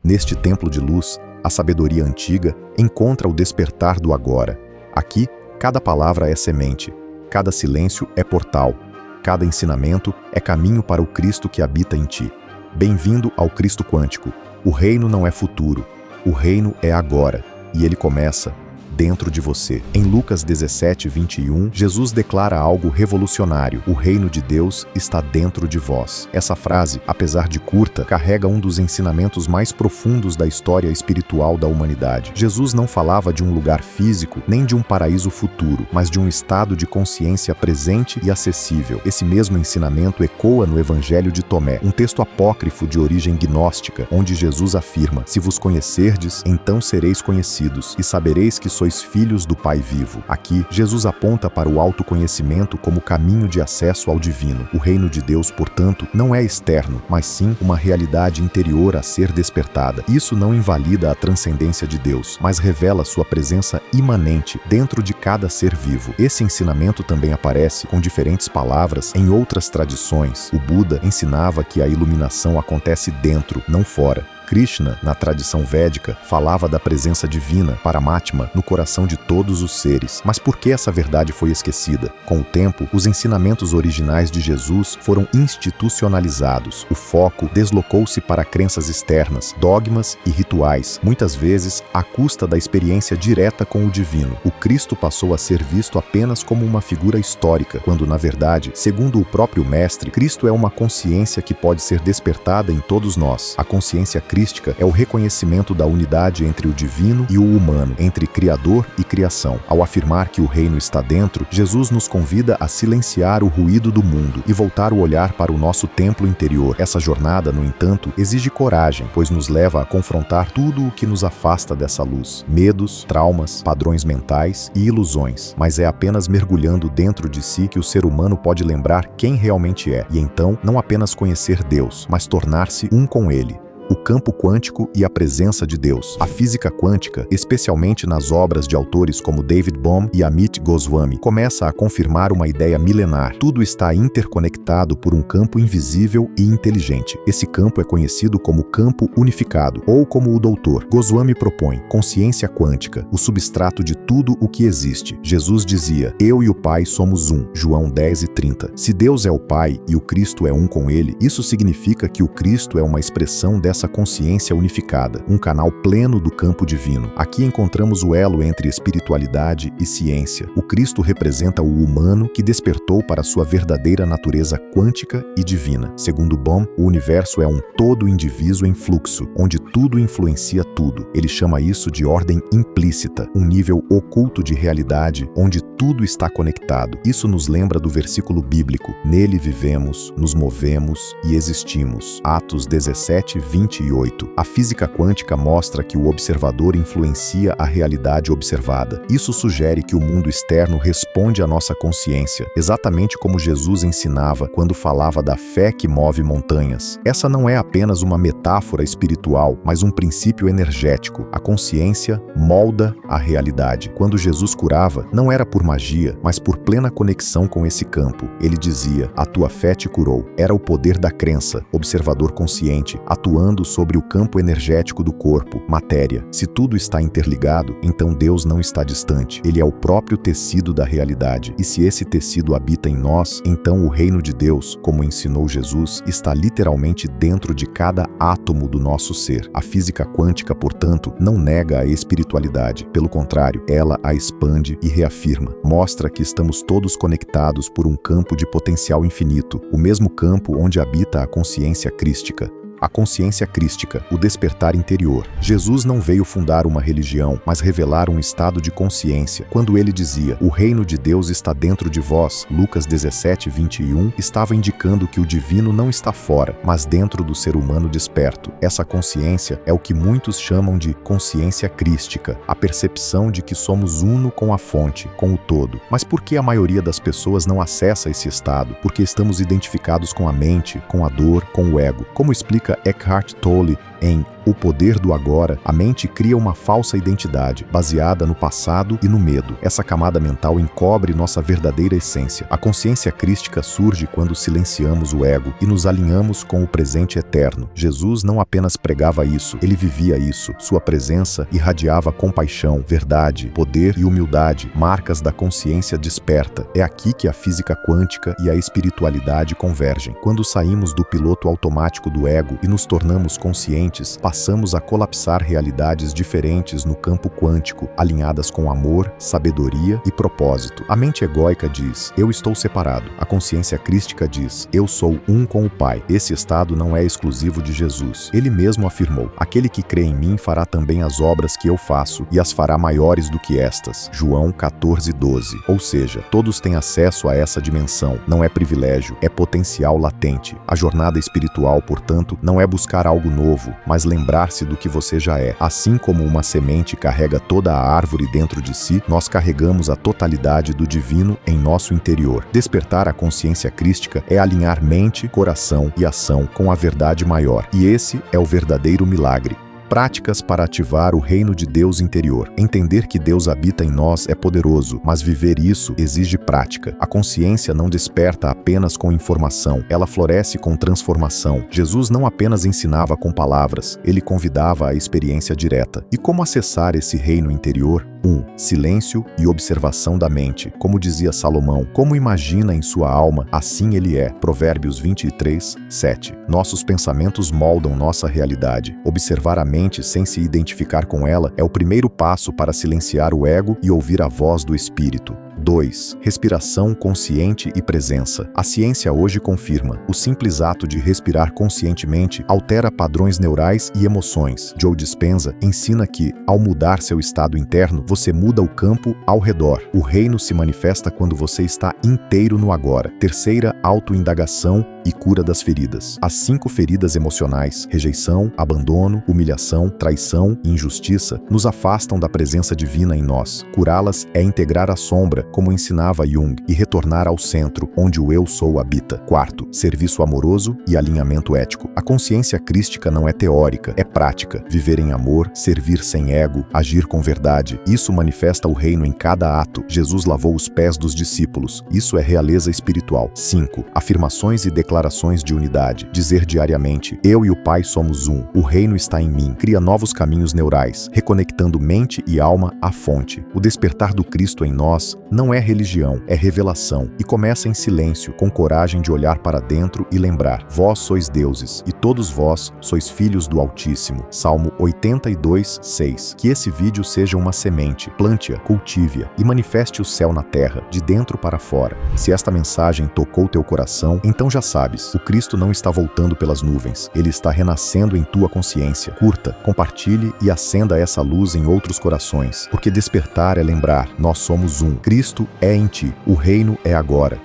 Neste templo de luz, a sabedoria antiga encontra o despertar do agora. Aqui, cada palavra é semente, cada silêncio é portal, cada ensinamento é caminho para o Cristo que habita em ti. Bem-vindo ao Cristo Quântico. O reino não é futuro, o reino é agora, e ele começa dentro de você. Em Lucas 17:21, Jesus declara algo revolucionário: o reino de Deus está dentro de vós. Essa frase, apesar de curta, carrega um dos ensinamentos mais profundos da história espiritual da humanidade. Jesus não falava de um lugar físico, nem de um paraíso futuro, mas de um estado de consciência presente e acessível. Esse mesmo ensinamento ecoa no Evangelho de Tomé, um texto apócrifo de origem gnóstica, onde Jesus afirma: se vos conhecerdes, então sereis conhecidos, e sabereis que sois filhos do Pai vivo. Aqui, Jesus aponta para o autoconhecimento como caminho de acesso ao divino. O reino de Deus, portanto, não é externo, mas sim uma realidade interior a ser despertada. Isso não invalida a transcendência de Deus, mas revela sua presença imanente dentro de cada ser vivo. Esse ensinamento também aparece com diferentes palavras em outras tradições. O Buda ensinava que a iluminação acontece dentro, não fora. Krishna, na tradição védica, falava da presença divina, Paramatma, no coração de todos os seres. Mas por que essa verdade foi esquecida? Com o tempo, os ensinamentos originais de Jesus foram institucionalizados. O foco deslocou-se para crenças externas, dogmas e rituais, muitas vezes à custa da experiência direta com o divino. O Cristo passou a ser visto apenas como uma figura histórica, quando, na verdade, segundo o próprio Mestre, Cristo é uma consciência que pode ser despertada em todos nós. A consciência crística é o reconhecimento da unidade entre o divino e o humano, entre Criador e criação. Ao afirmar que o reino está dentro, Jesus nos convida a silenciar o ruído do mundo e voltar o olhar para o nosso templo interior. Essa jornada, no entanto, exige coragem, pois nos leva a confrontar tudo o que nos afasta dessa luz: medos, traumas, padrões mentais e ilusões. Mas é apenas mergulhando dentro de si que o ser humano pode lembrar quem realmente é, e então não apenas conhecer Deus, mas tornar-se um com Ele. O campo quântico e a presença de Deus. A física quântica, especialmente nas obras de autores como David Bohm e Amit Goswami, começa a confirmar uma ideia milenar. Tudo está interconectado por um campo invisível e inteligente. Esse campo é conhecido como campo unificado, ou como o Doutor Goswami propõe, consciência quântica, o substrato de tudo o que existe. Jesus dizia: eu e o Pai somos um, João 10:30. Se Deus é o Pai e o Cristo é um com Ele, isso significa que o Cristo é uma expressão dessa consciência unificada, um canal pleno do campo divino. Aqui encontramos o elo entre espiritualidade e ciência. O Cristo representa o humano que despertou para sua verdadeira natureza quântica e divina. Segundo Bohm, o universo é um todo indiviso em fluxo, onde tudo influencia tudo. Ele chama isso de ordem implícita, um nível oculto de realidade onde tudo está conectado. Isso nos lembra do versículo bíblico: nele vivemos, nos movemos e existimos. Atos 17:28. A física quântica mostra que o observador influencia a realidade observada. Isso sugere que o mundo externo responde à nossa consciência, exatamente como Jesus ensinava quando falava da fé que move montanhas. Essa não é apenas uma metáfora espiritual, mas um princípio energético. A consciência molda a realidade. Quando Jesus curava, não era por magia, mas por plena conexão com esse campo. Ele dizia: a tua fé te curou. Era o poder da crença, observador consciente, atuando sobre o campo energético do corpo, matéria. Se tudo está interligado, então Deus não está distante. Ele é o próprio tecido da realidade. E se esse tecido habita em nós, então o reino de Deus, como ensinou Jesus, está literalmente dentro de cada átomo do nosso ser. A física quântica, portanto, não nega a espiritualidade. Pelo contrário, ela a expande e reafirma. Mostra que estamos todos conectados por um campo de potencial infinito, o mesmo campo onde habita a consciência crística. A consciência crística, o despertar interior. Jesus não veio fundar uma religião, mas revelar um estado de consciência. Quando ele dizia: o reino de Deus está dentro de vós, Lucas 17:21, estava indicando que o divino não está fora, mas dentro do ser humano desperto. Essa consciência é o que muitos chamam de consciência crística, a percepção de que somos uno com a fonte, com o todo. Mas por que a maioria das pessoas não acessa esse estado? Porque estamos identificados com a mente, com a dor, com o ego. Como explica Eckhart Tolle Em O Poder do Agora, a mente cria uma falsa identidade, baseada no passado e no medo. Essa camada mental encobre nossa verdadeira essência. A consciência crística surge quando silenciamos o ego e nos alinhamos com o presente eterno. Jesus não apenas pregava isso, ele vivia isso. Sua presença irradiava compaixão, verdade, poder e humildade, marcas da consciência desperta. É aqui que a física quântica e a espiritualidade convergem. Quando saímos do piloto automático do ego e nos tornamos conscientes, passamos a colapsar realidades diferentes no campo quântico, alinhadas com amor, sabedoria e propósito. A mente egóica diz, eu estou separado. A consciência crística diz, eu sou um com o Pai. Esse estado não é exclusivo de Jesus. Ele mesmo afirmou, aquele que crê em mim fará também as obras que eu faço e as fará maiores do que estas. João 14:12. Ou seja, todos têm acesso a essa dimensão. Não é privilégio, é potencial latente. A jornada espiritual, portanto, não é buscar algo novo, mas lembrar-se do que você já é. Assim como uma semente carrega toda a árvore dentro de si, nós carregamos a totalidade do divino em nosso interior. Despertar a consciência crística é alinhar mente, coração e ação com a verdade maior. E esse é o verdadeiro milagre. Práticas para ativar o reino de Deus interior. Entender que Deus habita em nós é poderoso, mas viver isso exige prática. A consciência não desperta apenas com informação, ela floresce com transformação. Jesus não apenas ensinava com palavras, ele convidava à experiência direta. E como acessar esse reino interior? 1. Silêncio e observação da mente. Como dizia Salomão, como imagina em sua alma, assim ele é. Provérbios 23:7. Nossos pensamentos moldam nossa realidade. Observar a mente sem se identificar com ela é o primeiro passo para silenciar o ego e ouvir a voz do espírito. 2. Respiração consciente e presença. A ciência hoje confirma, o simples ato de respirar conscientemente altera padrões neurais e emoções. Joe Dispenza ensina que, ao mudar seu estado interno, você muda o campo ao redor. O reino se manifesta quando você está inteiro no agora. Terceira, autoindagação e cura das feridas. As 5 feridas emocionais, rejeição, abandono, humilhação, traição e injustiça, nos afastam da presença divina em nós. Curá-las é integrar a sombra, como ensinava Jung, e retornar ao centro, onde o eu sou habita. 4. Serviço amoroso e alinhamento ético. A consciência crística não é teórica, é prática. Viver em amor, servir sem ego, agir com verdade. Isso manifesta o reino em cada ato. Jesus lavou os pés dos discípulos. Isso é realeza espiritual. 5. Afirmações e declarações de unidade. Dizer diariamente, eu e o Pai somos um. O reino está em mim. Cria novos caminhos neurais, reconectando mente e alma à fonte. O despertar do Cristo em nós não é religião, é revelação, e começa em silêncio, com coragem de olhar para dentro e lembrar, vós sois deuses, e todos vós sois filhos do Altíssimo. Salmo 82:6. Que esse vídeo seja uma semente, plante-a, cultive-a e manifeste o céu na terra, de dentro para fora. Se esta mensagem tocou teu coração, então já sabes, o Cristo não está voltando pelas nuvens, ele está renascendo em tua consciência. Curta, compartilhe e acenda essa luz em outros corações, porque despertar é lembrar, nós somos um. Cristo é em ti, o reino é agora.